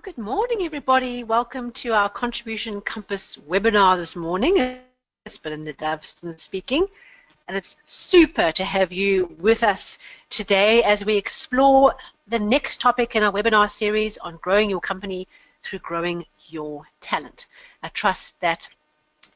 Good morning, everybody. Welcome to our Contribution Compass webinar this morning. It's Belinda Doveston speaking, and it's super to have you with us today as we explore the next topic in our webinar series on growing your company through growing your talent. I trust that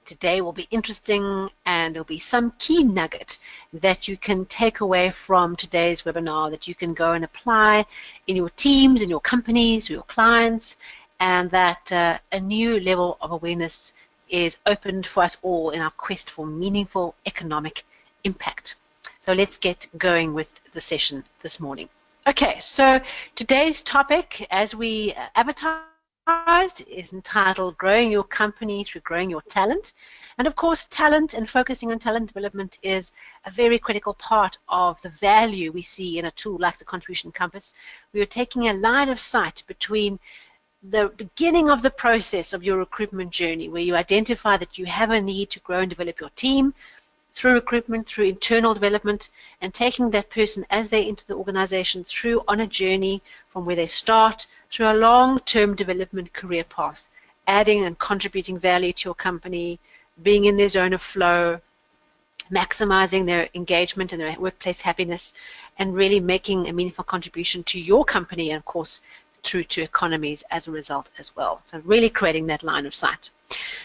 today will be interesting and there'll be some key nugget that you can take away from today's webinar that you can go and apply in your teams, in your companies, your clients, and that a new level of awareness is opened for us all in our quest for meaningful economic impact. So let's get going with the session this morning. Okay, so today's topic, as we advertise, is entitled Growing Your Company Through Growing Your Talent. And of course, talent and focusing on talent development is a very critical part of the value we see in a tool like the Contribution Compass. We are taking a line of sight between the beginning of the process of your recruitment journey, where you identify that you have a need to grow and develop your team through recruitment, through internal development, and taking that person as they enter the organization through on a journey from where they start through a long-term development career path, adding and contributing value to your company, being in their zone of flow, maximizing their engagement and their workplace happiness, and really making a meaningful contribution to your company and, of course, through to economies as a result as well. So really creating that line of sight.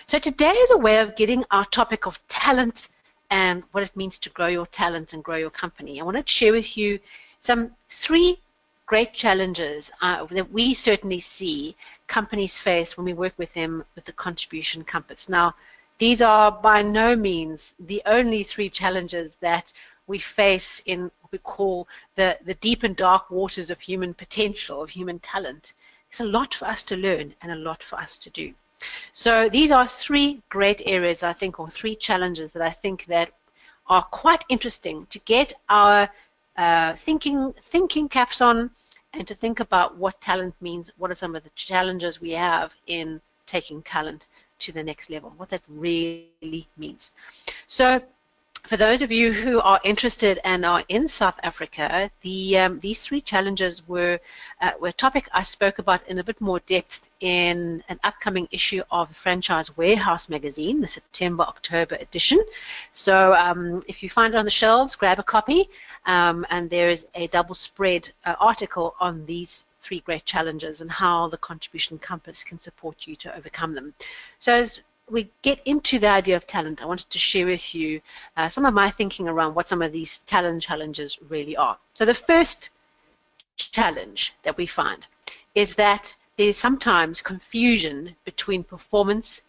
So today is a way of getting our topic of talent and what it means to grow your talent and grow your company. I want to share with you three great challenges that we certainly see companies face when we work with them with the Contribution Compass. Now, these are by no means the only three challenges that we face in what we call the deep and dark waters of human potential, of human talent. It's a lot for us to learn and a lot for us to do. So these are three great areas, I think, or three challenges that I think that are quite interesting to get our thinking caps on and to think about what talent means, what are some of the challenges we have in taking talent to the next level, what that really means. So for those of you who are interested and are in South Africa, these three challenges were a topic I spoke about in a bit more depth in an upcoming issue of Franchise Warehouse magazine, the September-October edition. So if you find it on the shelves, grab a copy, and there is a double spread article on these three great challenges and how the Contribution Compass can support you to overcome them. So as we get into the idea of talent, I wanted to share with you some of my thinking around what some of these talent challenges really are. So the first challenge that we find is that there's sometimes confusion between performance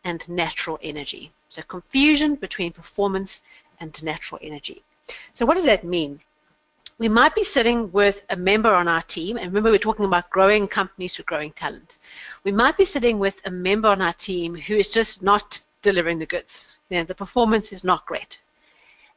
and natural energy. So confusion between performance and natural energy. So what does that mean? We might be sitting with a member on our team, and remember we're talking about growing companies through growing talent. We might be sitting with a member on our team who is just not delivering the goods. You know, the performance is not great.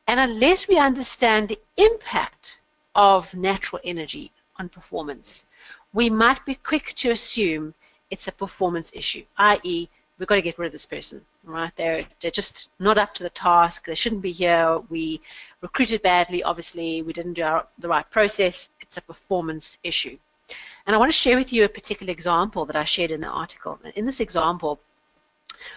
And unless we understand the impact of natural energy on performance, we might be quick to assume it's a performance issue, i.e., we've got to get rid of this person, right? They're just not up to the task. They shouldn't be here. We recruited badly, obviously. We didn't do the right process. It's a performance issue. And I want to share with you a particular example that I shared in the article. In this example,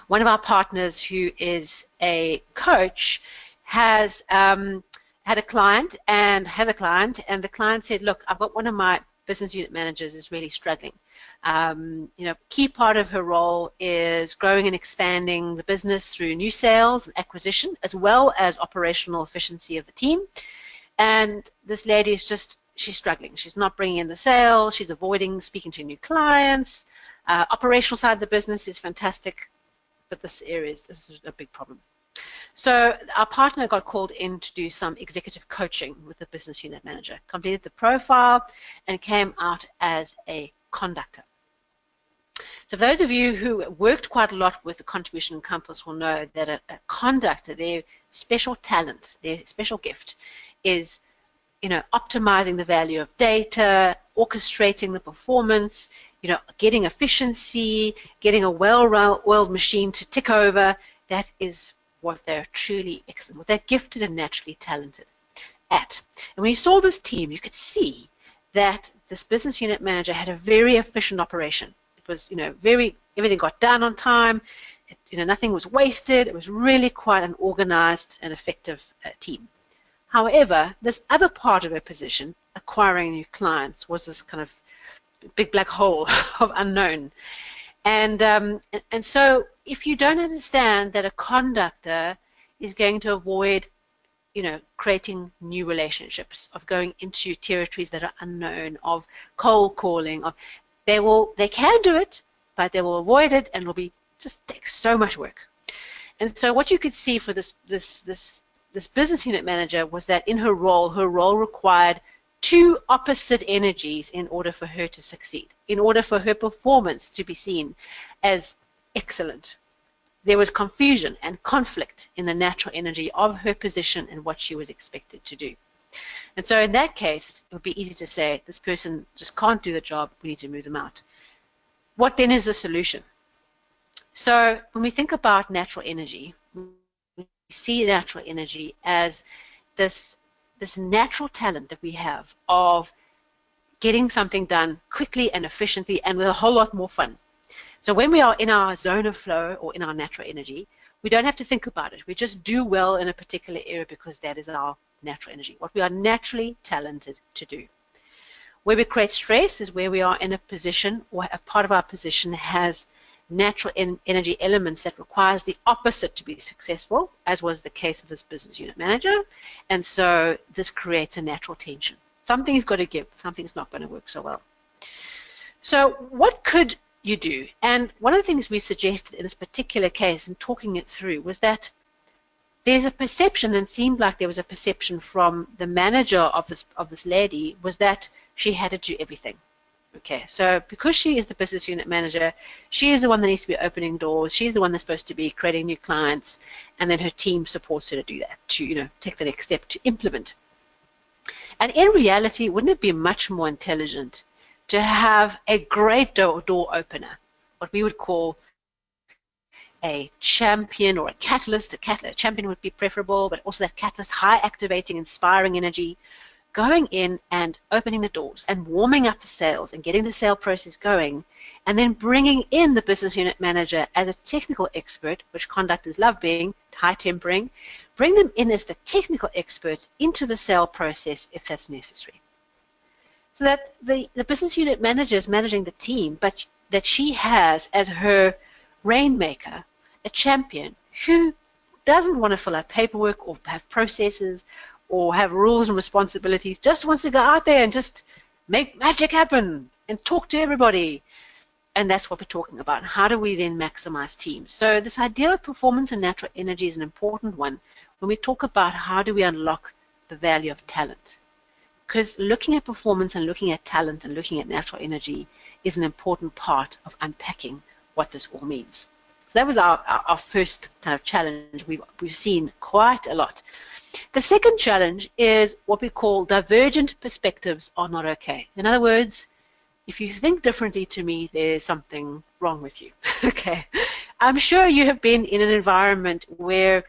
one of our partners who is a coach has had a client and the client said, look, I've got one of my business unit managers is really struggling. Key part of her role is growing and expanding the business through new sales and acquisition, as well as operational efficiency of the team. And this lady is she's struggling. She's not bringing in the sales. She's avoiding speaking to new clients. Operational side of the business is fantastic, but this is a big problem. So our partner got called in to do some executive coaching with the business unit manager, completed the profile, and came out as a conductor. So for those of you who worked quite a lot with the Contribution Compass will know that a conductor, their special talent, their special gift is, optimizing the value of data, orchestrating the performance, getting efficiency, getting a well-oiled machine to tick over. That is what they're truly excellent, what they're gifted and naturally talented at. And when you saw this team, you could see that this business unit manager had a very efficient operation. was, everything got done on time. Nothing was wasted. It was really quite an organized and effective team. However, this other part of her position, acquiring new clients, was this kind of big black hole of unknown. And so if you don't understand that a conductor is going to avoid, creating new relationships, of going into territories that are unknown, of cold calling, they can do it, but they will avoid it, and it'll be just takes so much work. And so what you could see for this business unit manager was that in her role required two opposite energies in order for her to succeed, in order for her performance to be seen as excellent. There was confusion and conflict in the natural energy of her position and what she was expected to do. And so in that case, it would be easy to say, this person just can't do the job, we need to move them out. What then is the solution? So when we think about natural energy, we see natural energy as this natural talent that we have of getting something done quickly and efficiently and with a whole lot more fun. So when we are in our zone of flow or in our natural energy, we don't have to think about it. We just do well in a particular area because that is our natural energy, what we are naturally talented to do. Where we create stress is where we are in a position, or a part of our position has natural energy elements that requires the opposite to be successful, as was the case of this business unit manager. And so this creates a natural tension. Something's got to give, something's not going to work so well. So what could you do? And one of the things we suggested in this particular case, and talking it through, was that there's a perception, and seemed like there was a perception from the manager of this lady, was that she had to do everything. Okay, so because she is the business unit manager, she is the one that needs to be opening doors. She's the one that's supposed to be creating new clients, and then her team supports her to do that, to take the next step to implement. And in reality, wouldn't it be much more intelligent to have a great door opener, what we would call a champion or a catalyst? A champion would be preferable, but also that catalyst, high activating, inspiring energy, going in and opening the doors and warming up the sales and getting the sale process going, and then bringing in the business unit manager as a technical expert, which conductors love being, high tempering, bring them in as the technical experts into the sale process if that's necessary. So that the business unit manager is managing the team, but that she has as her rainmaker a champion who doesn't want to fill out paperwork or have processes or have rules and responsibilities, just wants to go out there and just make magic happen and talk to everybody. And that's what we're talking about. How do we then maximize teams? So this idea of performance and natural energy is an important one when we talk about how do we unlock the value of talent. Because looking at performance and looking at talent and looking at natural energy is an important part of unpacking what this all means. So that was our first kind of challenge. We've seen quite a lot. The second challenge is what we call divergent perspectives are not okay. In other words, if you think differently to me, there's something wrong with you. Okay. I'm sure you have been in an environment where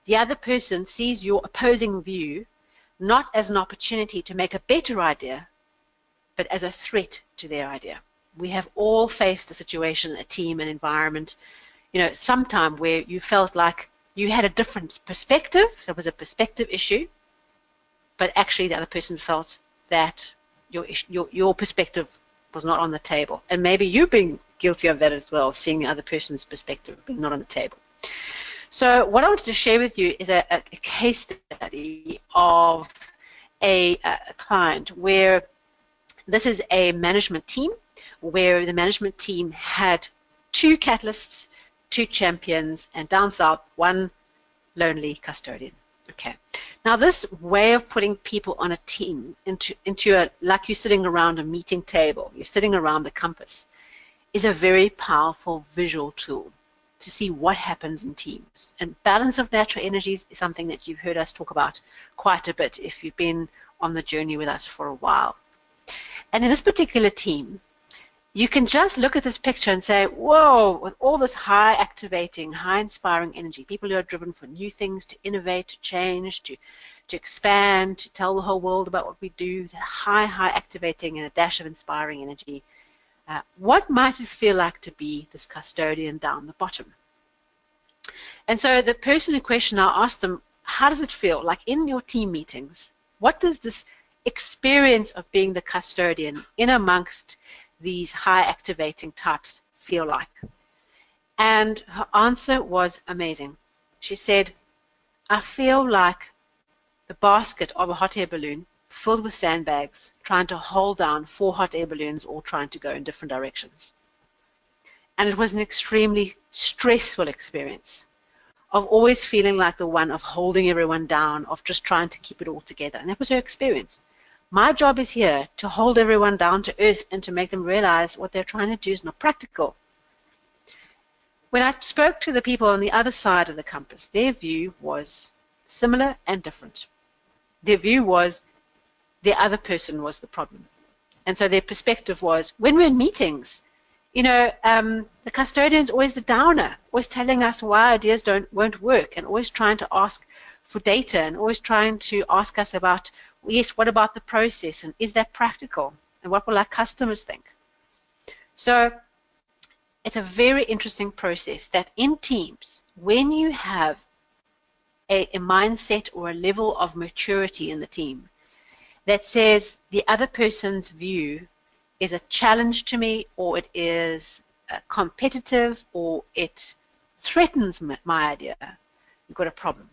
the other person sees your opposing view not as an opportunity to make a better idea, but as a threat to their idea. We have all faced a situation, a team, an environment, sometime where you felt like you had a different perspective. There was a perspective issue, but actually the other person felt that your perspective was not on the table. And maybe you've been guilty of that as well, of seeing the other person's perspective being not on the table. So what I wanted to share with you is a case study of a client where this is a management team, where the management team had two catalysts, two champions, and down south, one lonely custodian. Okay. Now this way of putting people on a team into a, like you're sitting around a meeting table, you're sitting around the compass, is a very powerful visual tool to see what happens in teams. And balance of natural energies is something that you've heard us talk about quite a bit if you've been on the journey with us for a while. And in this particular team, you can just look at this picture and say, whoa, with all this high activating, high inspiring energy, people who are driven for new things, to innovate, to change, to expand, to tell the whole world about what we do, high activating and a dash of inspiring energy. what might it feel like to be this custodian down the bottom? And so the person in question, I asked them, how does it feel? Like in your team meetings, what does this experience of being the custodian in amongst these high activating types feel like? And her answer was amazing. She said, I feel like the basket of a hot air balloon filled with sandbags trying to hold down 4 hot air balloons all trying to go in different directions. And it was an extremely stressful experience of always feeling like the one of holding everyone down, of just trying to keep it all together. And that was her experience. My job is here to hold everyone down to earth and to make them realize what they're trying to do is not practical. When I spoke to the people on the other side of the compass, their view was similar and different. Their view was the other person was the problem. And so their perspective was, when we're in meetings, the custodian's always the downer, always telling us why ideas won't work, and always trying to ask for data, and always trying to ask us about, yes, what about the process, and is that practical, and what will our customers think? So it's a very interesting process that in teams, when you have a mindset or a level of maturity in the team that says the other person's view is a challenge to me, or it is competitive, or it threatens my idea, you've got a problem.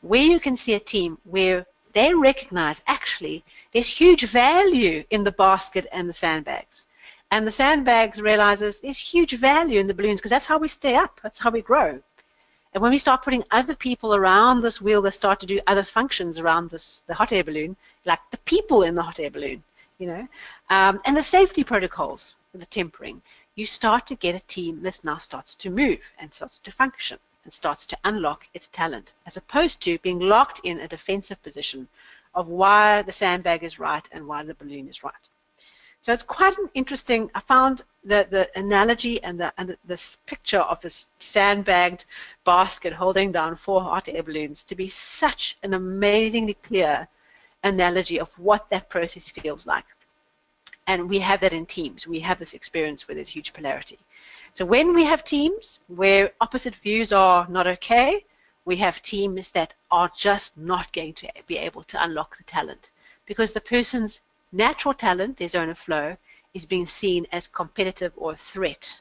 Where you can see a team where they recognize actually there's huge value in the basket and the sandbags, and the sandbags realizes there's huge value in the balloons, because that's how we stay up, that's how we grow. And when we start putting other people around this wheel that start to do other functions around the hot air balloon, like the people in the hot air balloon, and the safety protocols for the tempering, you start to get a team that now starts to move and starts to function and starts to unlock its talent, as opposed to being locked in a defensive position of why the sandbag is right and why the balloon is right. So it's quite an interesting, I found the analogy and this picture of this sandbagged basket holding down 4 hot air balloons to be such an amazingly clear analogy of what that process feels like. And we have that in teams. We have this experience where there's huge polarity. So when we have teams where opposite views are not okay, we have teams that are just not going to be able to unlock the talent, because the person's natural talent, their zone of flow, is being seen as competitive or a threat,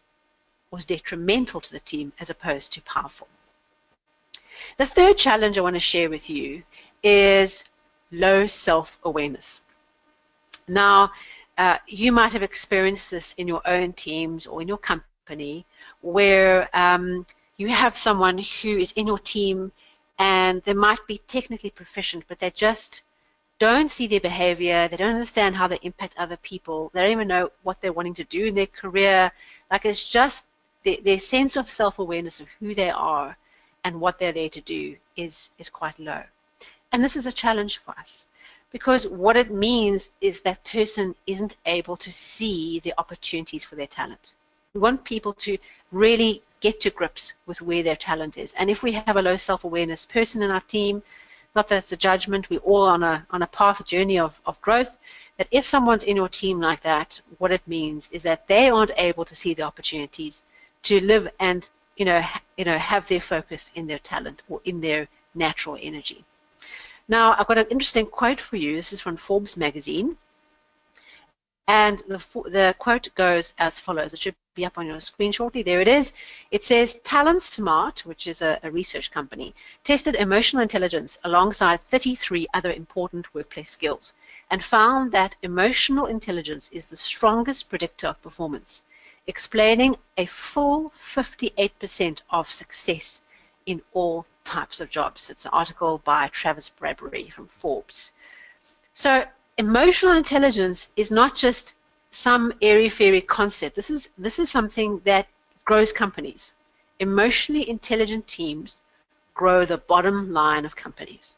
or is detrimental to the team as opposed to powerful. The third challenge I want to share with you is low self-awareness. Now, you might have experienced this in your own teams or in your company, where you have someone who is in your team and they might be technically proficient, but they just don't see their behavior, they don't understand how they impact other people, they don't even know what they're wanting to do in their career. Like, it's just their sense of self-awareness of who they are and what they're there to do is quite low. And this is a challenge for us, because what it means is that person isn't able to see the opportunities for their talent. We want people to really get to grips with where their talent is. And if we have a low self-awareness person in our team, not that it's a judgment, we're all on a path, a journey of growth, that if someone's in your team like that, what it means is that they aren't able to see the opportunities to live and have their focus in their talent or in their natural energy. Now, I've got an interesting quote for you. This is from Forbes magazine. And the quote goes as follows. It should be up on your screen shortly. There it is. It says, talent-centric, which is a research company, tested emotional intelligence alongside 33 other important workplace skills and found that emotional intelligence is the strongest predictor of performance, explaining a full 58% of success in all types of jobs. It's an article by Travis Bradbury from Forbes. So emotional intelligence is not just some airy-fairy concept. This is something that grows companies. Emotionally intelligent teams grow the bottom line of companies.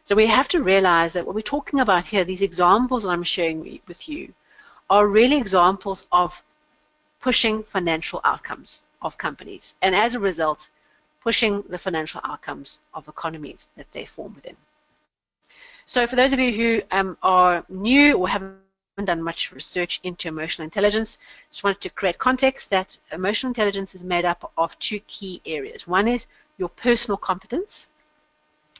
So we have to realize that what we're talking about here, these examples that I'm sharing with you, are really examples of pushing financial outcomes of companies, and as a result, pushing the financial outcomes of economies that they form within. So for those of you who are new or haven't done much research into emotional intelligence. Just wanted to create context that emotional intelligence is made up of two key areas. One is your personal competence,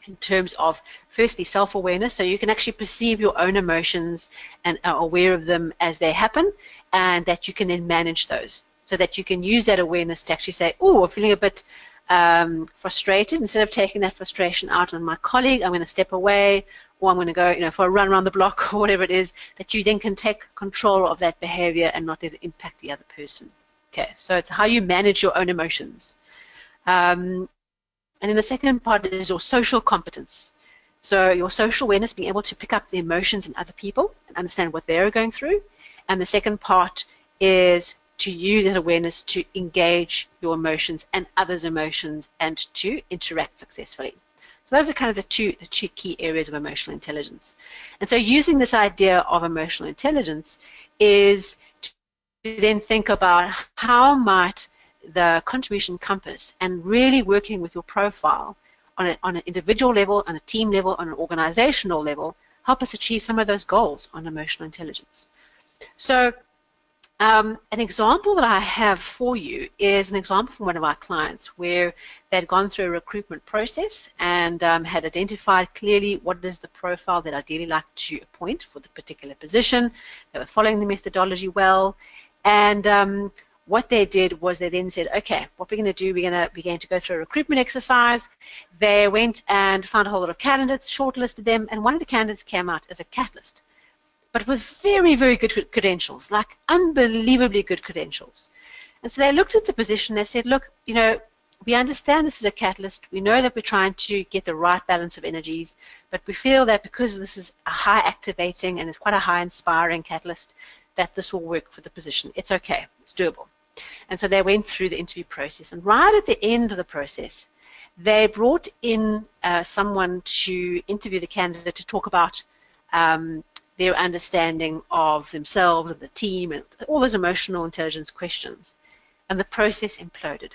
in terms of, firstly, self-awareness, so you can actually perceive your own emotions and are aware of them as they happen, and that you can then manage those, so that you can use that awareness to actually say, oh, I'm feeling a bit frustrated. Instead of taking that frustration out on my colleague, I'm going to step away, or I'm going to go, for a run around the block, or whatever it is, that you then can take control of that behavior and not let it impact the other person. Okay, so it's how you manage your own emotions. And then the second part is your social competence. So your social awareness, being able to pick up the emotions in other people and understand what they're going through. And the second part is to use that awareness to engage your emotions and others' emotions and to interact successfully. So those are kind of the two key areas of emotional intelligence. And so using this idea of emotional intelligence is to then think about how might the contribution compass and really working with your profile on an individual level, on a team level, on an organizational level, help us achieve some of those goals on emotional intelligence. So an example that I have for you is an example from one of our clients where they'd gone through a recruitment process and had identified clearly what is the profile that I'd ideally like to appoint for the particular position. They were following the methodology well, and what they did was they then said, okay, what we're going to do, we're going to go through a recruitment exercise. They went and found a whole lot of candidates, shortlisted them, and one of the candidates came out as a catalyst, but with very, very good credentials, like unbelievably good credentials. And so they looked at the position, they said, look, we understand this is a catalyst, we know that we're trying to get the right balance of energies, but we feel that because this is a high activating and it's quite a high inspiring catalyst, that this will work for the position. It's okay, it's doable. And so they went through the interview process, and right at the end of the process, they brought in someone to interview the candidate to talk about their understanding of themselves and the team and all those emotional intelligence questions. And the process imploded.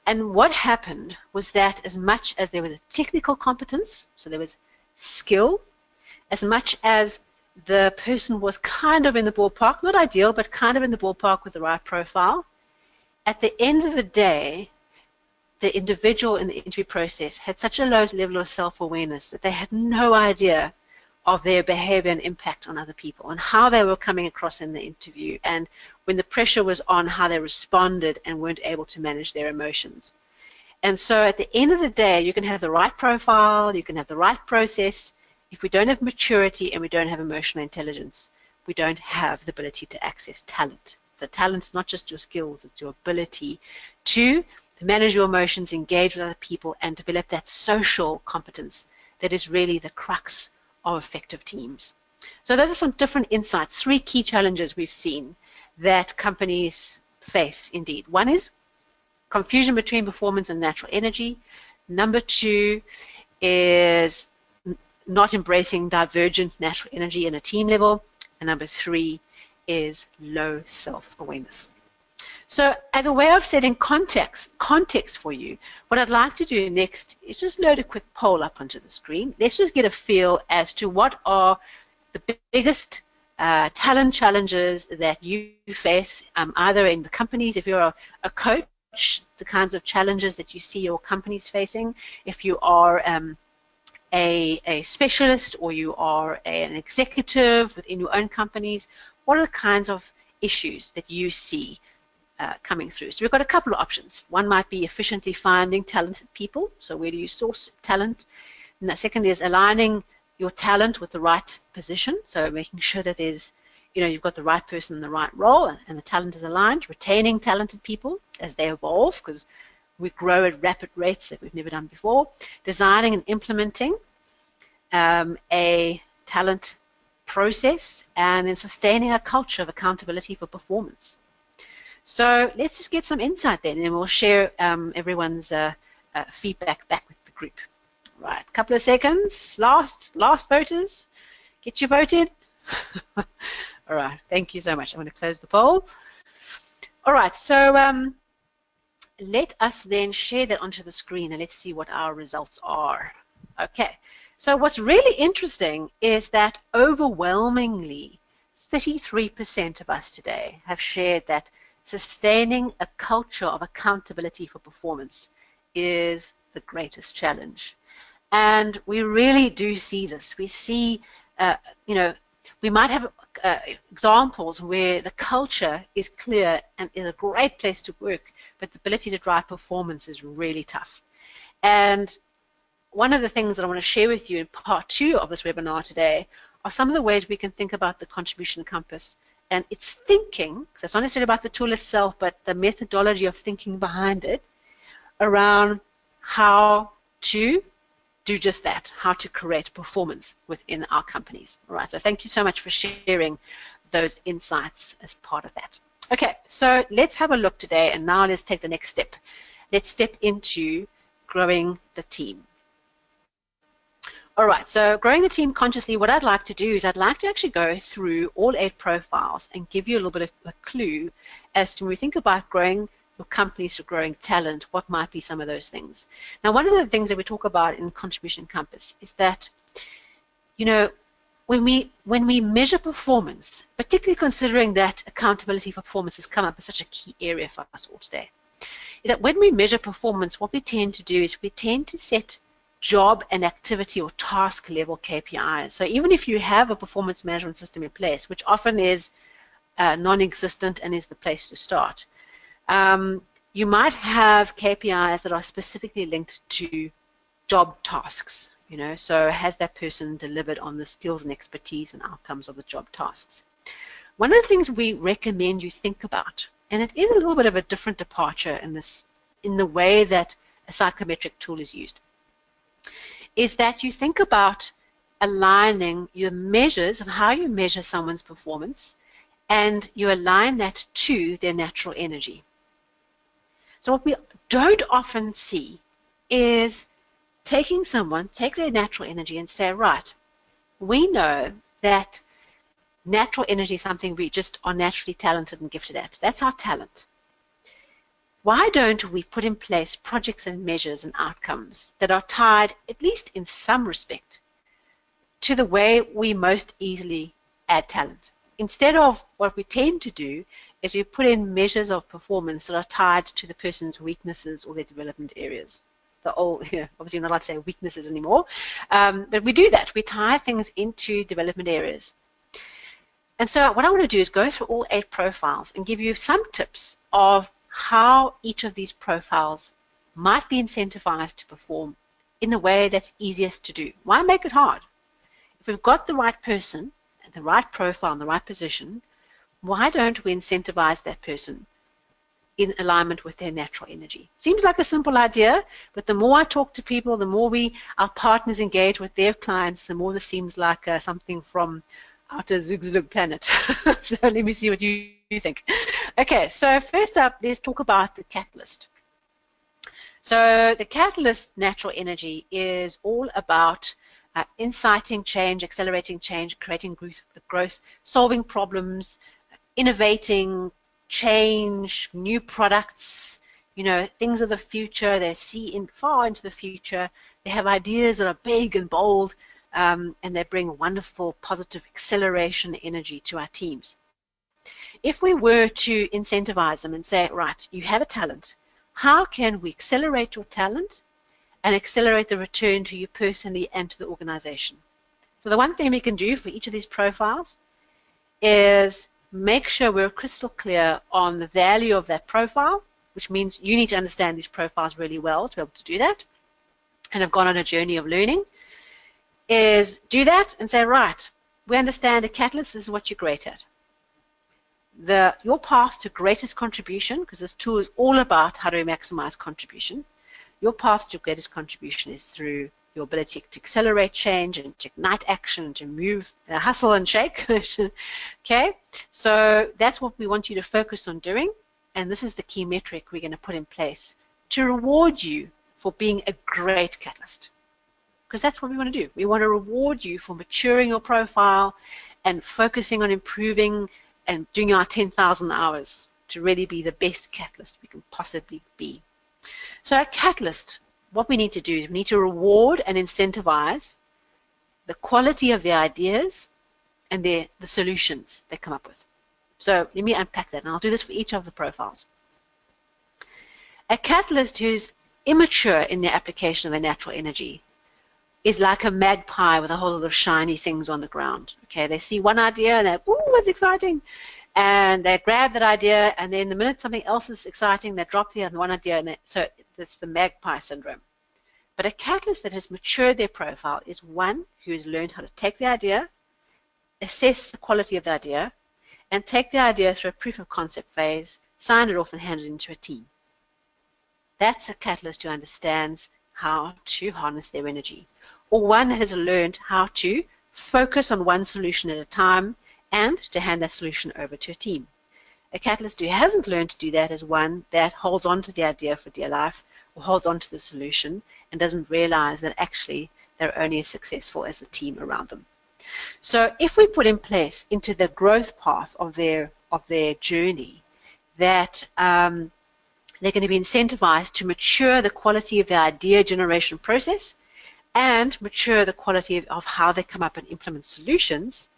And what happened was that as much as there was a technical competence, so there was skill, as much as the person was kind of in the ballpark, not ideal, but kind of in the ballpark with the right profile, at the end of the day, the individual in the interview process had such a low level of self-awareness that they had no idea of their behavior and impact on other people and how they were coming across in the interview, and when the pressure was on, how they responded and weren't able to manage their emotions. And so at the end of the day, you can have the right profile, you can have the right process. If we don't have maturity and we don't have emotional intelligence, we don't have the ability to access talent. So talent is not just your skills, it's your ability to manage your emotions, engage with other people, and develop that social competence that is really the crux of effective teams. So those are some different insights, 3 key challenges we've seen that companies face indeed. One is confusion between performance and natural energy. Number 2 is not embracing divergent natural energy in a team level. And number 3 is low self-awareness. So as a way of setting context for you, what I'd like to do next is just load a quick poll up onto the screen. Let's just get a feel as to what are the biggest talent challenges that you face, either in the companies, if you're a coach, the kinds of challenges that you see your companies facing, if you are a specialist or you are an executive within your own companies, what are the kinds of issues that you see coming through? So we've got a couple of options. One might be efficiently finding talented people. So where do you source talent? And the second is aligning your talent with the right position. So making sure that there's, you've got the right person in the right role and the talent is aligned. Retaining talented people as they evolve, because we grow at rapid rates that we've never done before. Designing and implementing a talent process, and then sustaining a culture of accountability for performance. So let's just get some insight then, and we'll share everyone's feedback back with the group. Right, a couple of seconds. Last voters, get your vote in. All right, thank you so much. I'm going to close the poll. All right, so let us then share that onto the screen and let's see what our results are. Okay, so what's really interesting is that overwhelmingly 33% of us today have shared that sustaining a culture of accountability for performance is the greatest challenge. And we really do see this. We see, you know, we might have examples where the culture is clear and is a great place to work, but the ability to drive performance is really tough. And one of the things that I want to share with you in part 2 of this webinar today are some of the ways we can think about the contribution compass and its thinking, so it's not necessarily about the tool itself, but the methodology of thinking behind it around how to do just that, how to create performance within our companies. All right, so thank you so much for sharing those insights as part of that. Okay, so let's have a look today, and now let's take the next step. Let's step into growing the team. All right, so growing the team consciously, what I'd like to do is I'd like to actually go through all 8 profiles and give you a little bit of a clue as to when we think about growing your companies to growing talent, what might be some of those things. Now, one of the things that we talk about in Contribution Compass is that, you know, when we measure performance, particularly considering that accountability for performance has come up as such a key area for us all today, is that when we measure performance, what we tend to do is we tend to set job and activity or task level KPIs. So even if you have a performance management system in place, which often is non-existent and is the place to start, you might have KPIs that are specifically linked to job tasks, you know, so has that person delivered on the skills and expertise and outcomes of the job tasks. One of the things we recommend you think about, and it is a little bit of a different departure in the way that a psychometric tool is used, is that you think about aligning your measures of how you measure someone's performance and you align that to their natural energy. So what we don't often see is taking someone, take their natural energy and say, right, we know that natural energy is something we just are naturally talented and gifted at. That's our talent. Why don't we put in place projects and measures and outcomes that are tied, at least in some respect, to the way we most easily add talent? Instead of what we tend to do is we put in measures of performance that are tied to the person's weaknesses or their development areas. Obviously you're not allowed to say weaknesses anymore, but we do that. We tie things into development areas. And so what I want to do is go through all 8 profiles and give you some tips of how each of these profiles might be incentivized to perform in the way that's easiest to do. Why make it hard? If we've got the right person, and the right profile, and the right position, why don't we incentivize that person in alignment with their natural energy? Seems like a simple idea, but the more I talk to people, the more our partners engage with their clients, the more this seems like something from outer Zugzlug planet. So let me see what you think. Okay, so first up, let's talk about the catalyst. So the catalyst natural energy is all about inciting change, accelerating change, creating growth, solving problems, innovating, change, new products, you know, things of the future. They see far into the future. They have ideas that are big and bold, and they bring wonderful, positive acceleration energy to our teams. If we were to incentivize them and say, right, you have a talent, how can we accelerate your talent and accelerate the return to you personally and to the organization? So the one thing we can do for each of these profiles is make sure we're crystal clear on the value of that profile, which means you need to understand these profiles really well to be able to do that, and have gone on a journey of learning, is do that and say, right, we understand a catalyst is what you're great at. Your path to greatest contribution, because this tool is all about how do we maximize contribution, your path to greatest contribution is through your ability to accelerate change and to ignite action, to move, hustle and shake. Okay, so that's what we want you to focus on doing, and this is the key metric we're going to put in place to reward you for being a great catalyst, because that's what we want to do. We want to reward you for maturing your profile and focusing on improving and doing our 10,000 hours to really be the best catalyst we can possibly be. So a catalyst, what we need to do is we need to reward and incentivize the quality of the ideas and the solutions they come up with. So let me unpack that, and I'll do this for each of the profiles. A catalyst who's immature in their application of their natural energy is like a magpie with a whole lot of shiny things on the ground. Okay, they see one idea and they're, ooh, it's exciting. And they grab that idea, and then the minute something else is exciting, they drop the other one idea, and so that's the magpie syndrome. But a catalyst that has matured their profile is one who has learned how to take the idea, assess the quality of the idea, and take the idea through a proof of concept phase, sign it off, and hand it into a team. That's a catalyst who understands how to harness their energy, or one that has learned how to focus on one solution at a time and to hand that solution over to a team. A catalyst who hasn't learned to do that is one that holds on to the idea for dear life, or holds on to the solution and doesn't realize that actually they're only as successful as the team around them. So if we put in place into the growth path of their journey that they're going to be incentivized to mature the quality of the idea generation process and mature the quality of how they come up and implement solutions,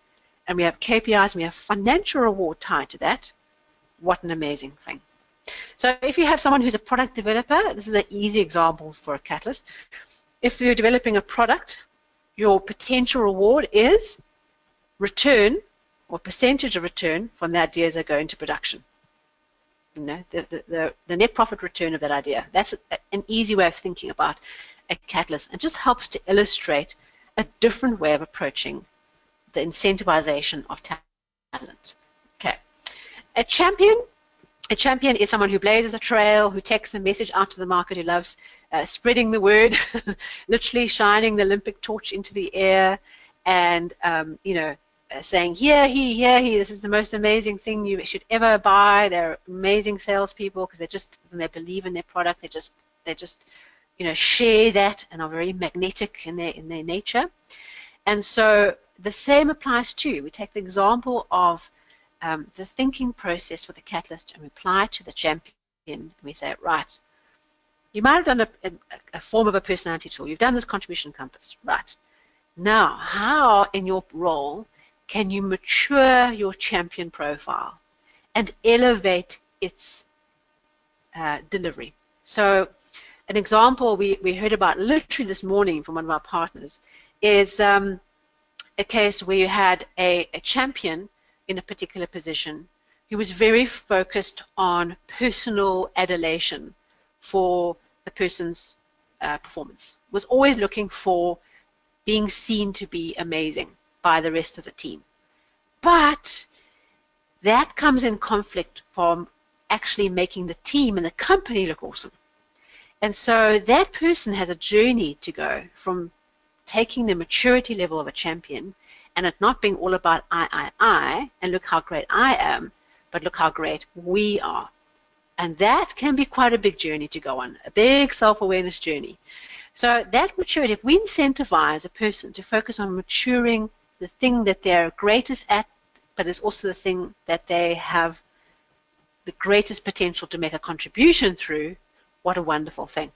and we have KPIs and we have financial reward tied to that, what an amazing thing. So if you have someone who's a product developer, this is an easy example for a catalyst. If you're developing a product, your potential reward is return or percentage of return from the ideas that go into production. You know, the net profit return of that idea. That's an easy way of thinking about a catalyst. It just helps to illustrate a different way of approaching the incentivization of talent. Okay. A champion is someone who blazes a trail, who takes the message out to the market, who loves spreading the word, literally shining the Olympic torch into the air, and you know, saying, here he, this is the most amazing thing you should ever buy. They're amazing salespeople because when they believe in their product, they just you know, share that and are very magnetic in their nature. And so the same applies too. We take the example of the thinking process for the catalyst and we apply it to the champion. And we say, right, you might have done a form of a personality tool. You've done this contribution compass, right? Now, how in your role can you mature your champion profile and elevate its delivery? So an example we heard about literally this morning from one of our partners is a case where you had a champion in a particular position who was very focused on personal adulation for the person's performance, was always looking for being seen to be amazing by the rest of the team. But that comes in conflict from actually making the team and the company look awesome. And so that person has a journey to go from taking the maturity level of a champion and it not being all about I, and look how great I am, but look how great we are. And that can be quite a big journey to go on, a big self-awareness journey. So that maturity, if we incentivize a person to focus on maturing the thing that they're greatest at, but it's also the thing that they have the greatest potential to make a contribution through, what a wonderful thing.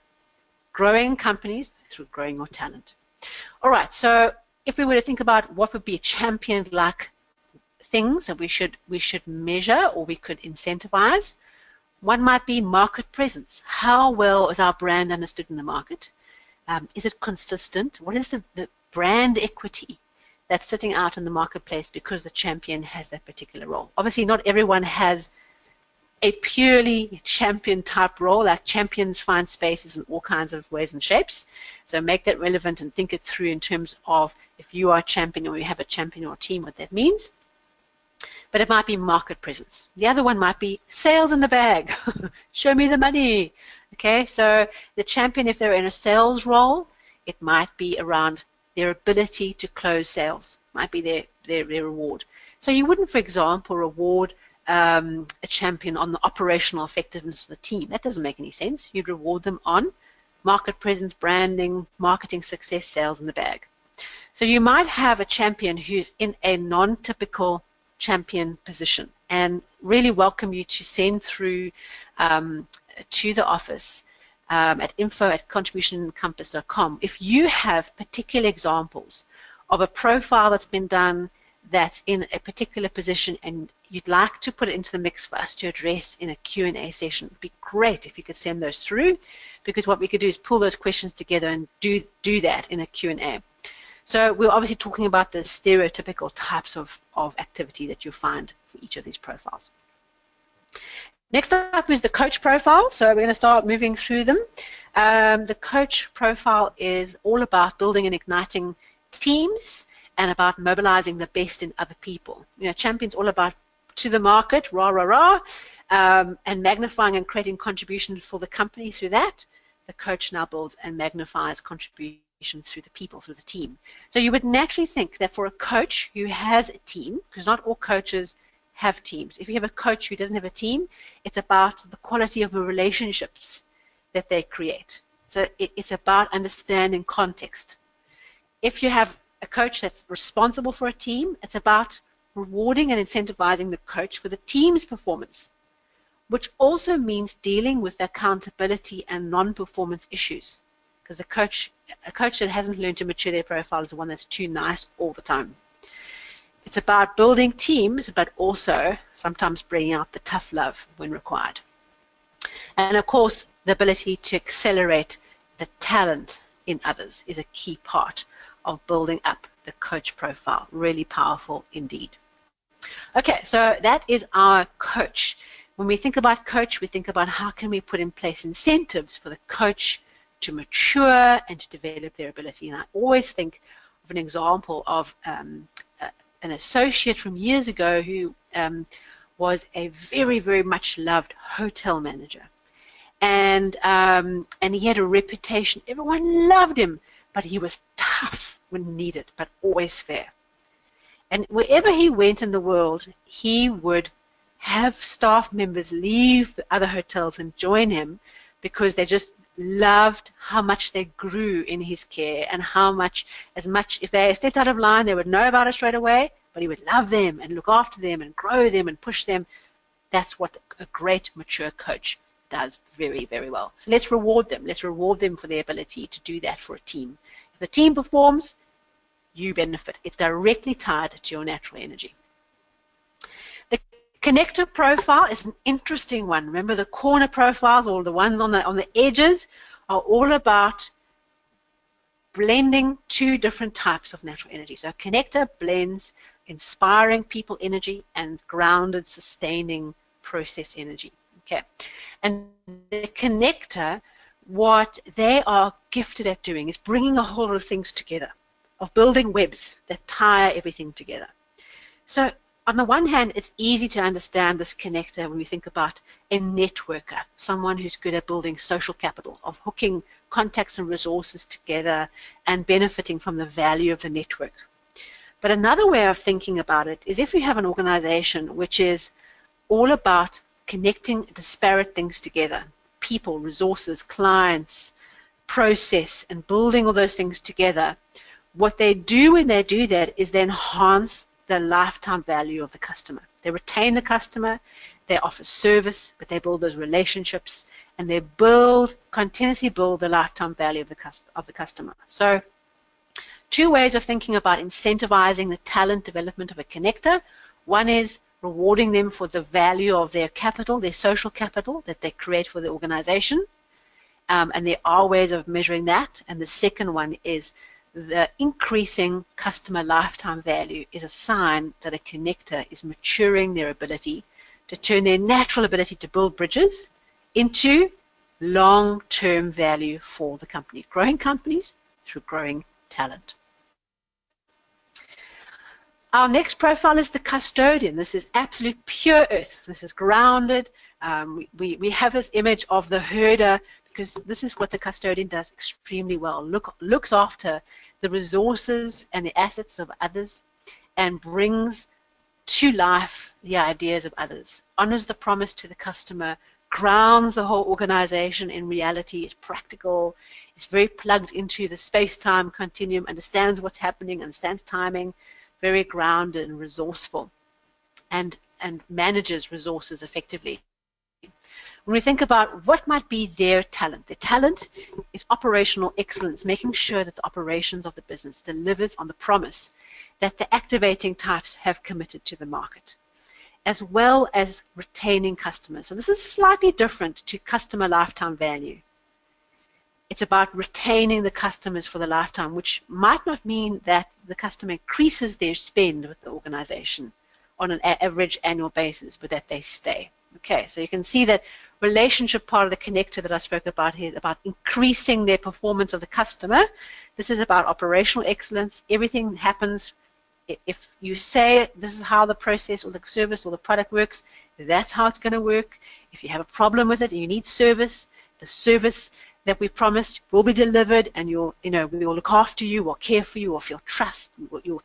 Growing companies through growing your talent. All right, so if we were to think about what would be champion-like things that we should measure or we could incentivize, one might be market presence. How well is our brand understood in the market? Is it consistent? What is the brand equity that's sitting out in the marketplace because the champion has that particular role? Obviously, not everyone has a purely champion type role. Like champions find spaces in all kinds of ways and shapes. So make that relevant and think it through in terms of if you are a champion or you have a champion or a team, what that means. But it might be market presence. The other one might be sales in the bag. Show me the money. Okay, so the champion, if they're in a sales role, it might be around their ability to close sales. Might be their reward. So you wouldn't, for example, reward a champion on the operational effectiveness of the team. That doesn't make any sense. You'd reward them on market presence, branding, marketing success, sales in the bag. So you might have a champion who's in a non-typical champion position and really welcome you to send through to the office at info@contributionencompass.com if you have particular examples of a profile that's been done that's in a particular position and you'd like to put it into the mix for us to address in a Q&A session, it'd be great if you could send those through, because what we could do is pull those questions together and do that in a Q&A. So we're obviously talking about the stereotypical types of activity that you'll find for each of these profiles. Next up is the coach profile. So we're going to start moving through them. The coach profile is all about building and igniting teams and about mobilizing the best in other people. You know, champion's all about to the market, rah, rah, rah, and magnifying and creating contributions for the company through that. The coach now builds and magnifies contributions through the people, through the team. So you would naturally think that for a coach who has a team, because not all coaches have teams. If you have a coach who doesn't have a team, it's about the quality of the relationships that they create. So it's about understanding context. If you have a coach that's responsible for a team, it's about rewarding and incentivizing the coach for the team's performance, which also means dealing with accountability and non-performance issues. Because a coach that hasn't learned to mature their profile is one that's too nice all the time. It's about building teams, but also sometimes bringing out the tough love when required. And of course, the ability to accelerate the talent in others is a key part of building up the coach profile. Really powerful indeed. Okay, so that is our coach. When we think about coach, we think about how can we put in place incentives for the coach to mature and to develop their ability. And I always think of an example of an associate from years ago who was a very, very much loved hotel manager. And he had a reputation. Everyone loved him, but he was tough when needed, but always fair. And wherever he went in the world, he would have staff members leave the other hotels and join him because they just loved how much they grew in his care and how much, if they stepped out of line, they would know about it straight away, but he would love them and look after them and grow them and push them. That's what a great mature coach does very, very well. So let's reward them. Let's reward them for their ability to do that for a team. If the team performs, you benefit. It's directly tied to your natural energy. The connector profile is an interesting one. Remember, the corner profiles, or the ones on the edges, are all about blending two different types of natural energy. So a connector blends inspiring people energy and grounded, sustaining process energy. Okay, and the connector, what they are gifted at doing is bringing a whole lot of things together, of building webs that tie everything together. So on the one hand, it's easy to understand this connector when we think about a networker, someone who's good at building social capital, of hooking contacts and resources together and benefiting from the value of the network. But another way of thinking about it is if you have an organization which is all about connecting disparate things together, people, resources, clients, process, and building all those things together, what they do when they do that is they enhance the lifetime value of the customer. They retain the customer, they offer service, but they build those relationships, and they continuously build the lifetime value of the customer. So two ways of thinking about incentivizing the talent development of a connector. One is rewarding them for the value of their capital, their social capital that they create for the organization. And there are ways of measuring that. And the second one is the increasing customer lifetime value is a sign that a connector is maturing their ability to turn their natural ability to build bridges into long-term value for the company. Growing companies through growing talent. Our next profile is the custodian. This is absolute pure earth. This is grounded. We have this image of the herder because this is what the custodian does extremely well. Looks after the resources and the assets of others and brings to life the ideas of others. Honors the promise to the customer, grounds the whole organization in reality, is practical, is very plugged into the space-time continuum, understands what's happening, understands timing, very grounded and resourceful, and manages resources effectively. When we think about what might be their talent is operational excellence, making sure that the operations of the business delivers on the promise that the activating types have committed to the market, as well as retaining customers. So this is slightly different to customer lifetime value. It's about retaining the customers for the lifetime, which might not mean that the customer increases their spend with the organization on an average annual basis, but that they stay. Okay, so you can see that relationship part of the connector that I spoke about here is about increasing their performance of the customer. This is about operational excellence. Everything happens. If you say this is how the process or the service or the product works, that's how it's going to work. If you have a problem with it and you need service, the service that we promised will be delivered, and we will look after you or care for you, or if you'll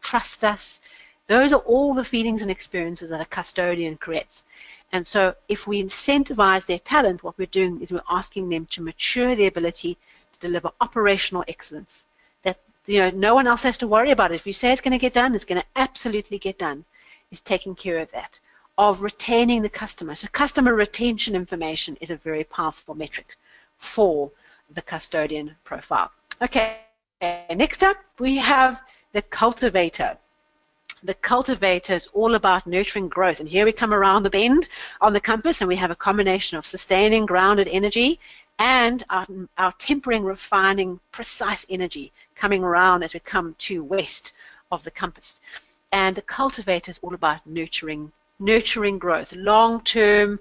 trust us. Those are all the feelings and experiences that a custodian creates. And so if we incentivize their talent, what we're doing is we're asking them to mature their ability to deliver operational excellence. That no one else has to worry about it. If you say it's going to get done, it's going to absolutely get done. Is taking care of that. Of retaining the customer. So customer retention information is a very powerful metric for the custodian profile. Okay, next up we have the cultivator. The cultivator is all about nurturing growth, and here we come around the bend on the compass, and we have a combination of sustaining grounded energy and our tempering, refining, precise energy coming around as we come to west of the compass. And the cultivator is all about nurturing growth, long-term,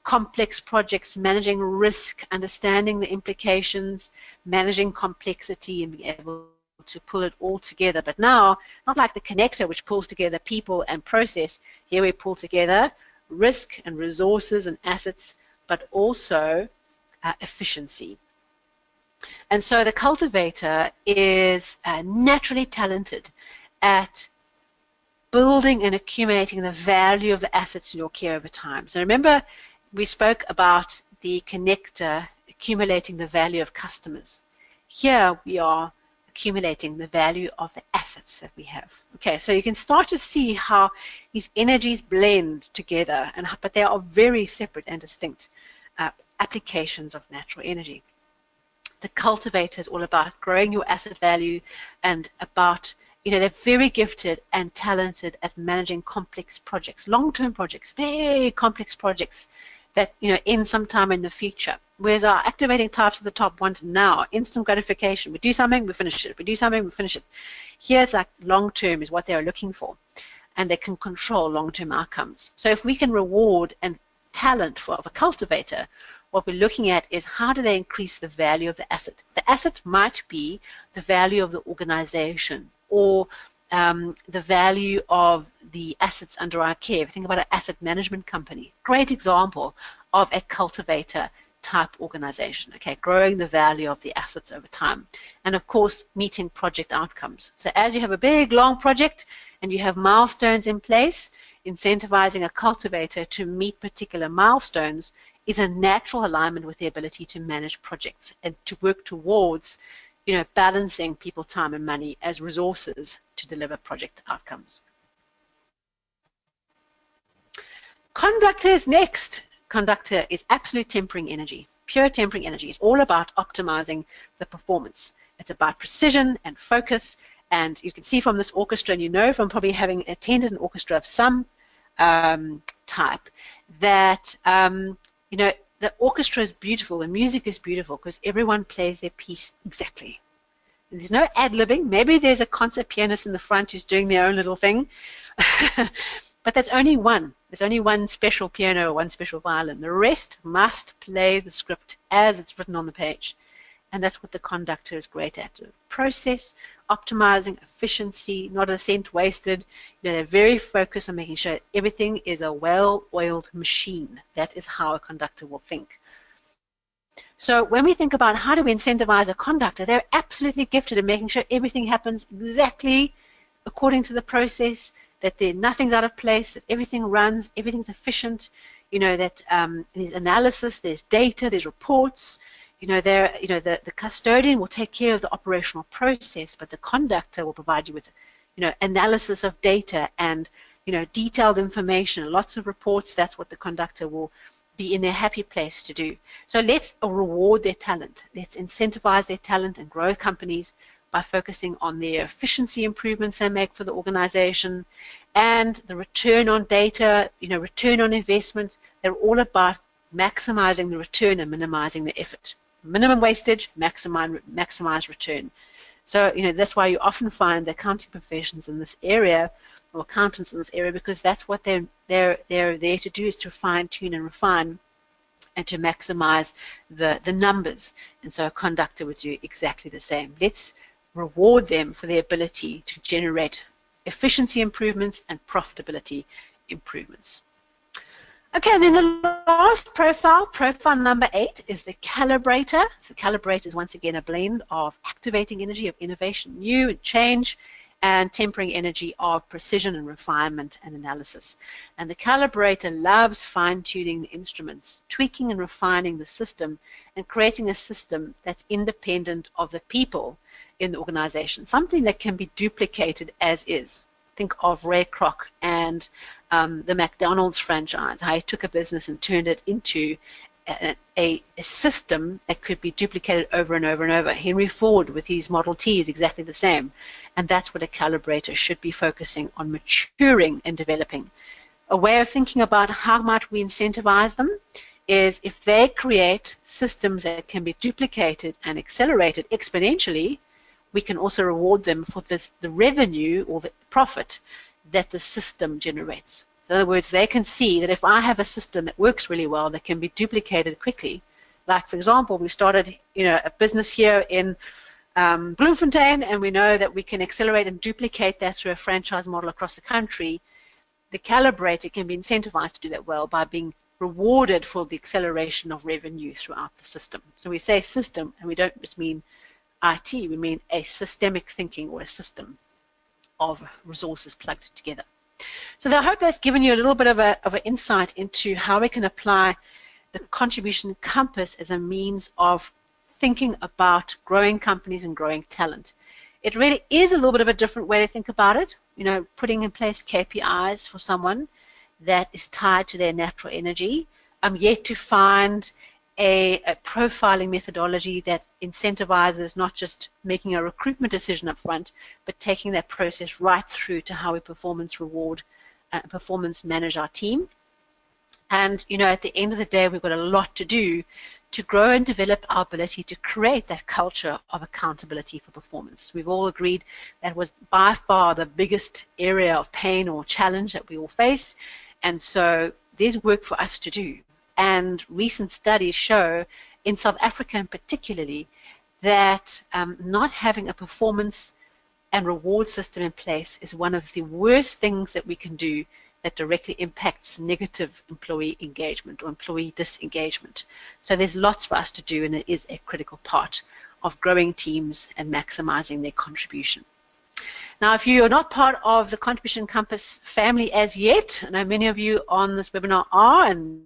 complex projects, managing risk, understanding the implications, managing complexity, and being able to pull it all together. But now, not like the connector, which pulls together people and process. Here we pull together risk and resources and assets, but also efficiency. And so the cultivator is naturally talented at building and accumulating the value of the assets in your care over time. So remember, we spoke about the connector accumulating the value of customers. Here we are accumulating the value of the assets that we have. Okay, so you can start to see how these energies blend together, but they are very separate and distinct applications of natural energy. The cultivator is all about growing your asset value and about, they're very gifted and talented at managing complex projects, long-term projects, very complex projects that end sometime in the future. Whereas our activating types at the top want now instant gratification. We do something, we finish it. We do something, we finish it. Here it's like long-term is what they're looking for, and they can control long-term outcomes. So if we can reward and talent of a cultivator, what we're looking at is how do they increase the value of the asset. The asset might be the value of the organization, or the value of the assets under our care. Think about an asset management company. Great example of a cultivator type organization. Okay, growing the value of the assets over time. And of course, meeting project outcomes. So as you have a big, long project and you have milestones in place, incentivizing a cultivator to meet particular milestones is a natural alignment with the ability to manage projects and to work towards balancing people, time, and money as resources to deliver project outcomes. Conductor is next. Conductor is absolute tempering energy, pure tempering energy. It's all about optimizing the performance. It's about precision and focus, and you can see from this orchestra, and from probably having attended an orchestra of some type, that the orchestra is beautiful, the music is beautiful because everyone plays their piece exactly. And there's no ad-libbing. Maybe there's a concert pianist in the front who's doing their own little thing, but that's only one. There's only one special piano or one special violin. The rest must play the script as it's written on the page. And that's what the conductor is great at. Process, optimizing, efficiency, not a cent wasted. They're very focused on making sure everything is a well-oiled machine. That is how a conductor will think. So when we think about how do we incentivize a conductor, they're absolutely gifted in making sure everything happens exactly according to the process, that nothing's out of place, that everything runs, everything's efficient, that there's analysis, there's data, there's reports. The custodian will take care of the operational process, but the conductor will provide you with, analysis of data and, detailed information, lots of reports. That's what the conductor will be in their happy place to do. So let's reward their talent. Let's incentivize their talent and grow companies by focusing on the efficiency improvements they make for the organization and the return on data, return on investment. They're all about maximizing the return and minimizing the effort. Minimum wastage, maximize return. So, that's why you often find the accounting professions in this area, or accountants in this area, because that's what they're there to do, is to fine tune and refine and to maximize the numbers. And so a conductor would do exactly the same. Let's reward them for their ability to generate efficiency improvements and profitability improvements. Okay, and then the last profile number 8, is the calibrator. So the calibrator is once again a blend of activating energy of innovation, new and change, and tempering energy of precision and refinement and analysis. And the calibrator loves fine-tuning the instruments, tweaking and refining the system, and creating a system that's independent of the people in the organization, something that can be duplicated as is. Think of Ray Kroc and the McDonald's franchise, how he took a business and turned it into a system that could be duplicated over and over and over. Henry Ford with his Model T is exactly the same. And that's what a calibrator should be focusing on, maturing and developing. A way of thinking about how might we incentivize them is, if they create systems that can be duplicated and accelerated exponentially, we can also reward them for the revenue or the profit that the system generates. In other words, they can see that if I have a system that works really well, that can be duplicated quickly. Like, for example, we started a business here in Bloemfontein, and we know that we can accelerate and duplicate that through a franchise model across the country. The calibrator can be incentivized to do that well by being rewarded for the acceleration of revenue throughout the system. So we say system, and we don't just mean IT, we mean a systemic thinking or a system of resources plugged together. So I hope that's given you a little bit of an insight into how we can apply the contribution compass as a means of thinking about growing companies and growing talent. It really is a little bit of a different way to think about it, putting in place KPIs for someone that is tied to their natural energy. I'm yet to find a profiling methodology that incentivizes not just making a recruitment decision up front, but taking that process right through to how we performance manage our team. And at the end of the day, we've got a lot to do to grow and develop our ability to create that culture of accountability for performance. We've all agreed that was by far the biggest area of pain or challenge that we all face, and so there's work for us to do. And recent studies show, in South Africa in particularly, that not having a performance and reward system in place is one of the worst things that we can do that directly impacts negative employee engagement or employee disengagement. So there's lots for us to do, and it is a critical part of growing teams and maximizing their contribution. Now, if you are not part of the Contribution Compass family as yet, I know many of you on this webinar are, and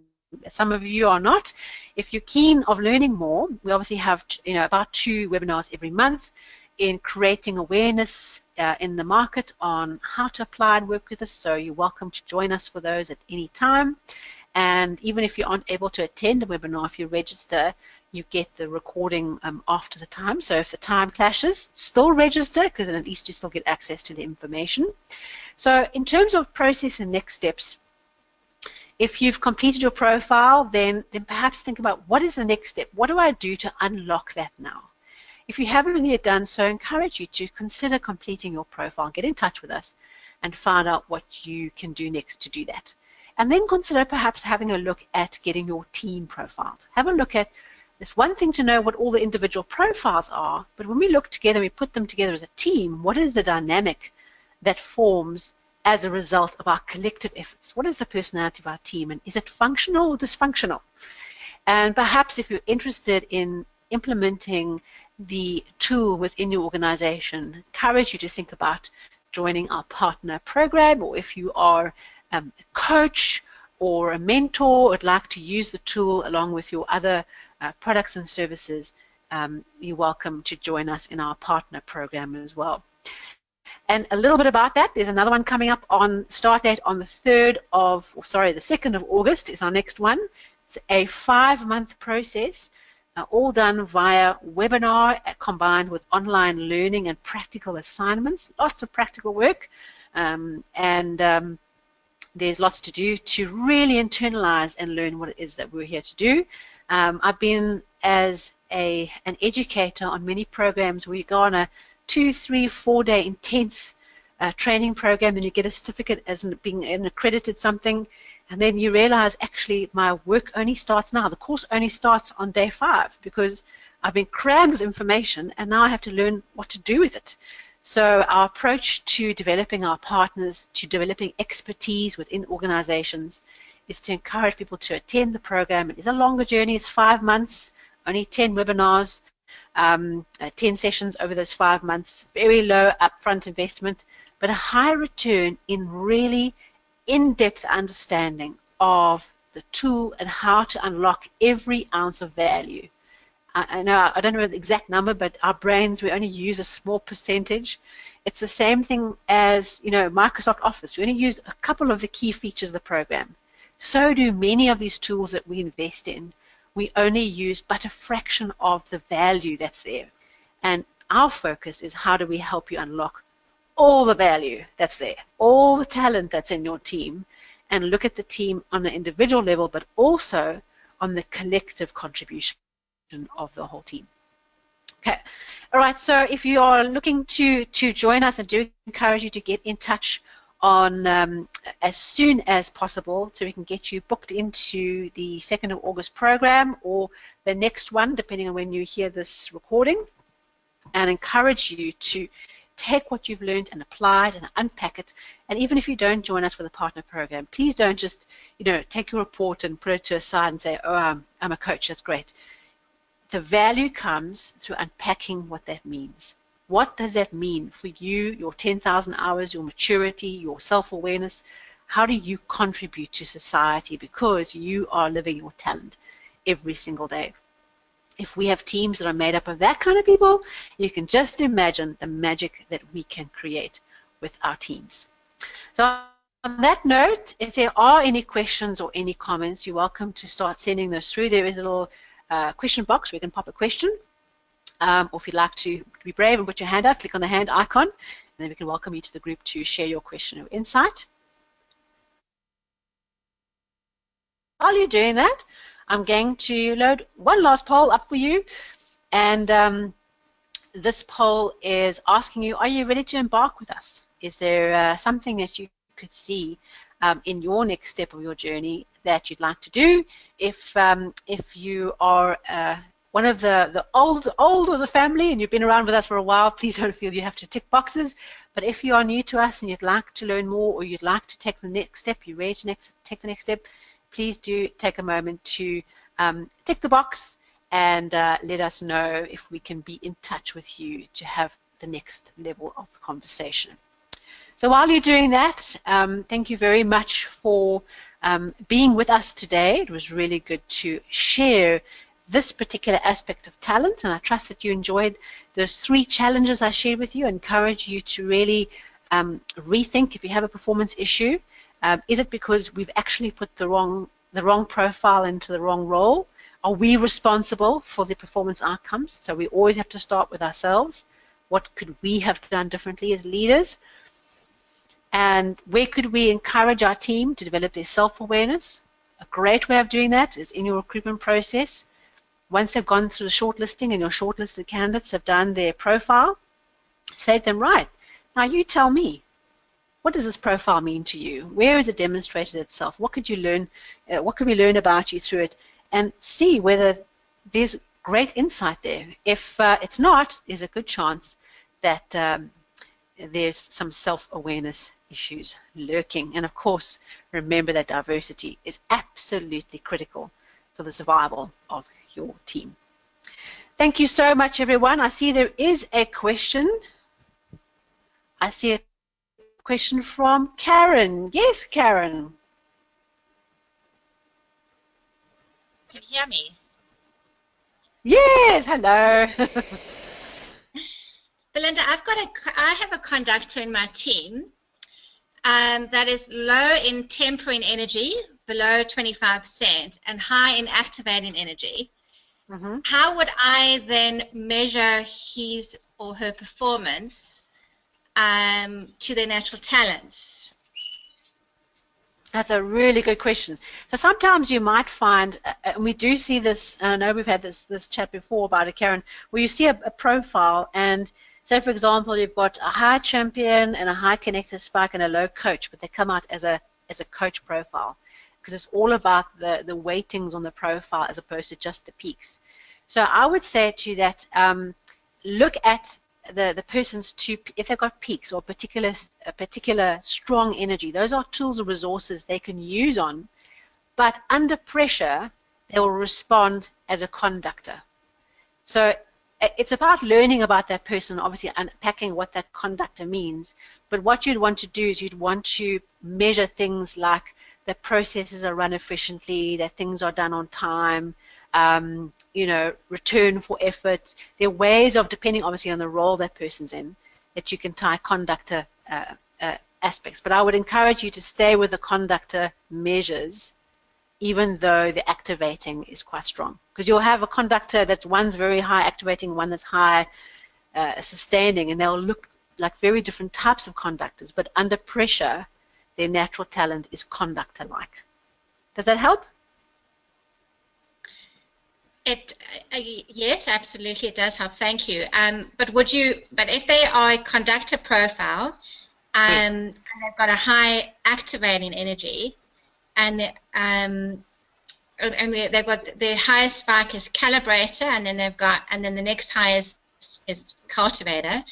some of you are not. If you're keen of learning more, we obviously have about 2 webinars every month in creating awareness in the market on how to apply and work with us. So you're welcome to join us for those at any time. And even if you aren't able to attend a webinar, if you register, you get the recording after the time. So if the time clashes, still register, because then at least you still get access to the information. So in terms of process and next steps, if you've completed your profile, then perhaps think about, what is the next step? What do I do to unlock that now? If you haven't yet done so, I encourage you to consider completing your profile. Get in touch with us and find out what you can do next to do that. And then consider perhaps having a look at getting your team profiled. Have a look at, it's one thing to know what all the individual profiles are, but when we look together, we put them together as a team, what is the dynamic that forms as a result of our collective efforts? What is the personality of our team, and is it functional or dysfunctional? And perhaps if you're interested in implementing the tool within your organization, I encourage you to think about joining our partner program, or if you are a coach or a mentor would like to use the tool along with your other products and services, you're welcome to join us in our partner program as well. And a little bit about that, there's another one coming up on start date on the 2nd of August is our next one. It's a 5-month process all done via webinar combined with online learning and practical assignments. Lots of practical work, and there's lots to do to really internalize and learn what it is that we're here to do. I've been as an educator on many programs where you go on a 2, 3, 4-day intense training program and you get a certificate as being an accredited something, and then you realize actually my work only starts now. The course only starts on day 5 because I've been crammed with information and now I have to learn what to do with it. So our approach to developing our partners, to developing expertise within organizations, is to encourage people to attend the program. It is a longer journey. It's 5 months, only 10 webinars, 10 sessions over those 5 months, very low upfront investment, but a high return in really in-depth understanding of the tool and how to unlock every ounce of value. I know I don't know the exact number, but our brains, we only use a small percentage. It's the same thing as, you know, Microsoft Office. We only use a couple of the key features of the program. So do many of these tools that we invest in. We only use but a fraction of the value that's there. And our focus is how do we help you unlock all the value that's there, all the talent that's in your team, and look at the team on an individual level, but also on the collective contribution of the whole team. Okay, all right, so if you are looking to join us, I do encourage you to get in touch on as soon as possible so we can get you booked into the 2nd of August program or the next one, depending on when you hear this recording, and encourage you to take what you've learned and apply it and unpack it. And even if you don't join us for the partner program, please don't just, you know, take your report and put it to a side and say, oh, I'm a coach, that's great. The value comes through unpacking what that means. What does that mean for you, your 10,000 hours, your maturity, your self-awareness? How do you contribute to society because you are living your talent every single day? If we have teams that are made up of that kind of people, you can just imagine the magic that we can create with our teams. So on that note, if there are any questions or any comments, you're welcome to start sending those through. There is a little question box where you can pop a question. Or if you'd like to be brave and put your hand up, click on the hand icon, and then we can welcome you to the group to share your question or insight. While you're doing that, I'm going to load one last poll up for you, and this poll is asking you, are you ready to embark with us? Is there something that you could see in your next step of your journey that you'd like to do? If you are one of the old of the family and you've been around with us for a while, please don't feel you have to tick boxes. But if you are new to us and you'd like to learn more or you'd like to take the next step, you're ready to take the next step, please do take a moment to tick the box and let us know if we can be in touch with you to have the next level of the conversation. So while you're doing that, thank you very much for being with us today. It was really good to share this particular aspect of talent, and I trust that you enjoyed those 3 challenges I shared with you. I encourage you to really rethink if you have a performance issue. Is it because we've actually put the wrong profile into the wrong role? Are we responsible for the performance outcomes? So we always have to start with ourselves. What could we have done differently as leaders? And where could we encourage our team to develop their self-awareness? A great way of doing that is in your recruitment process. Once they've gone through the shortlisting and your shortlisted candidates have done their profile, say to them, right, now you tell me, what does this profile mean to you? Where has it demonstrated itself? What could you learn? What could we learn about you through it? And see whether there's great insight there. If it's not, there's a good chance that there's some self-awareness issues lurking. And of course, remember that diversity is absolutely critical for the survival of your team. Thank you so much, everyone. I see there is a question. I see a question from Karen. Yes, Karen. Can you hear me? Yes, hello. Belinda, I have a conductor in my team that is low in tempering energy, below 25%, and high in activating energy. Mm-hmm. how would I then measure his or her performance to their natural talents? That's a really good question. So sometimes you might find, and we do see this, and I know we've had this chat before about it, Karen, where you see a profile, and say, for example, you've got a high champion and a high connector spike and a low coach, but they come out as a coach profile, because it's all about the weightings on the profile as opposed to just the peaks. So I would say to you that look at the person's if they've got peaks or a particular strong energy, those are tools or resources they can use on, but under pressure they will respond as a conductor. So it's about learning about that person, obviously unpacking what that conductor means, but what you'd want to do is you'd want to measure things like that processes are run efficiently, that things are done on time, return for effort. There are ways of, depending obviously on the role that person's in, that you can tie conductor aspects. But I would encourage you to stay with the conductor measures, even though the activating is quite strong. Because you'll have a conductor that one's very high activating, one that's high sustaining, and they'll look like very different types of conductors. But under pressure, their natural talent is conductor-like. Does that help? Yes, absolutely, it does help. Thank you. But if they are a conductor profile, Yes. and they've got a high activating energy, and they've got their highest spike is calibrator, and then the next highest is cultivator.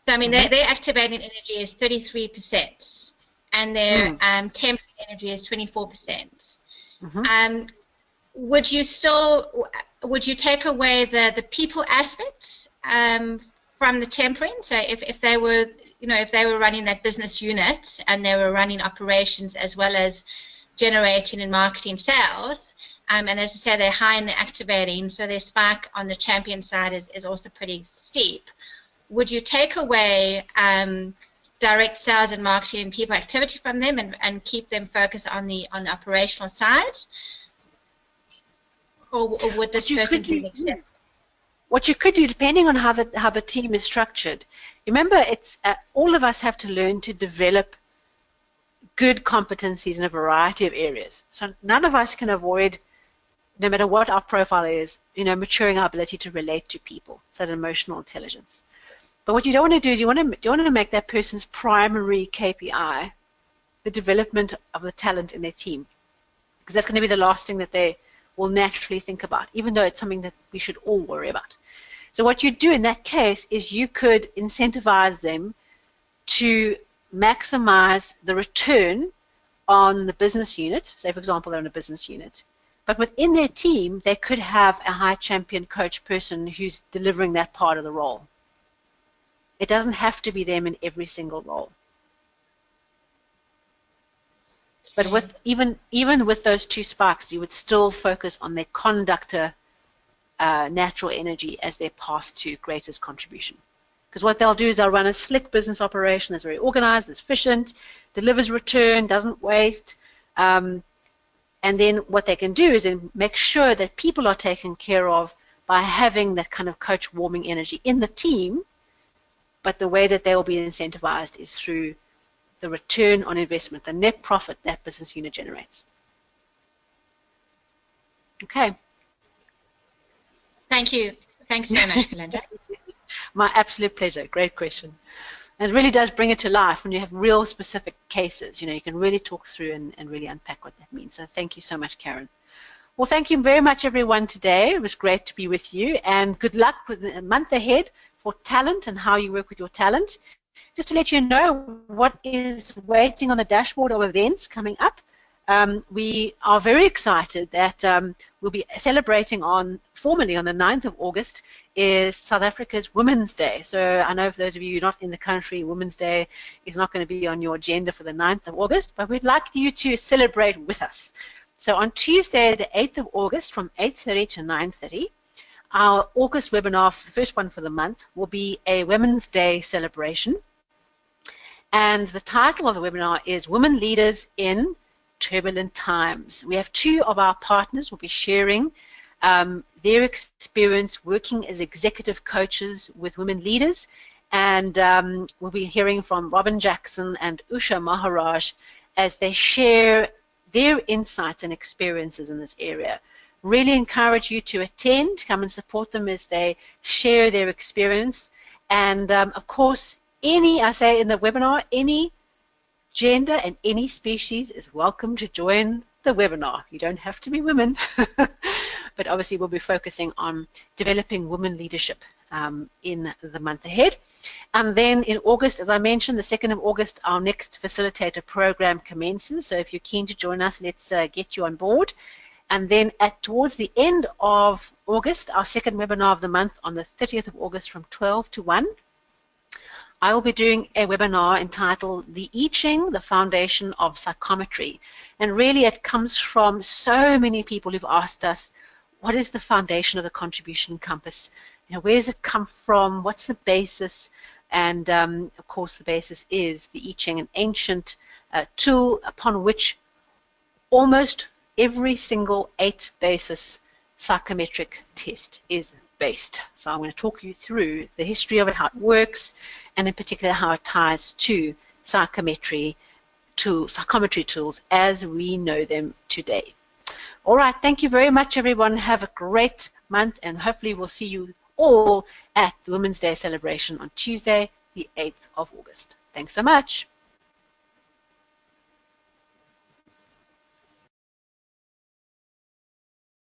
So I mean, their activating energy is 33%, and their temp energy is 24%. Would you take away the people aspects from the tempering? So if they were, if they were running that business unit and they were running operations as well as generating and marketing sales, and as I say, they're high in the activating, so their spike on the champion side is also pretty steep. Would you take away direct sales and marketing and people activity from them and keep them focused on the operational side? Or would this person be accepted? What you could do, depending on how the team is structured, remember, it's all of us have to learn to develop good competencies in a variety of areas. So none of us can avoid, no matter what our profile is, maturing our ability to relate to people. So that's emotional intelligence. But what you don't want to do is you want to make that person's primary KPI the development of the talent in their team, because that's going to be the last thing that they will naturally think about, even though it's something that we should all worry about. So what you do in that case is you could incentivize them to maximize the return on the business unit. Say, for example, they're in a business unit. But within their team, they could have a high champion coach person who's delivering that part of the role. It doesn't have to be them in every single role. But with even with those two sparks, you would still focus on their conductor natural energy as their path to greatest contribution. Because what they'll do is they'll run a slick business operation that's very organized, that's efficient, delivers return, doesn't waste. And then what they can do is then make sure that people are taken care of by having that kind of coach warming energy in the team. But the way that they will be incentivized is through the return on investment, the net profit that business unit generates. Okay. Thank you. Thanks very much, Belinda. My absolute pleasure. Great question. And it really does bring it to life when you have real specific cases. You can really talk through and really unpack what that means. So thank you so much, Karen. Well, thank you very much, everyone, today. It was great to be with you. And good luck with the month ahead for talent and how you work with your talent. Just to let you know what is waiting on the dashboard of events coming up. We are very excited that we'll be celebrating formally on the 9th of August is South Africa's Women's Day. So I know for those of you not in the country, Women's Day is not going to be on your agenda for the 9th of August, but we'd like you to celebrate with us. So on Tuesday, the 8th of August from 8:30 to 9:30, our August webinar, the first one for the month, will be a Women's Day celebration. And the title of the webinar is Women Leaders in Turbulent Times. We have two of our partners will be sharing their experience working as executive coaches with women leaders. And we'll be hearing from Robin Jackson and Usha Maharaj as they share their insights and experiences in this area. Really encourage you to attend, come and support them as they share their experience. And of course, I say in the webinar, any gender and any species is welcome to join the webinar. You don't have to be women, but obviously we'll be focusing on developing women leadership in the month ahead. And then in August, as I mentioned, the 2nd of August, our next facilitator program commences. So if you're keen to join us, let's get you on board. And then towards the end of August, our second webinar of the month on the 30th of August from 12 to 1, I will be doing a webinar entitled The I Ching, the Foundation of Psychometry. And really it comes from so many people who've asked us, what is the foundation of the contribution compass? You know, where does it come from? What's the basis? And of course the basis is the I Ching, an ancient tool upon which almost every single 8 basis psychometric test is based. So I'm going to talk you through the history of it, how it works, and in particular how it ties to psychometry tools as we know them today. All right, thank you very much, everyone. Have a great month, and hopefully we'll see you all at the Women's Day celebration on Tuesday, the 8th of August. Thanks so much.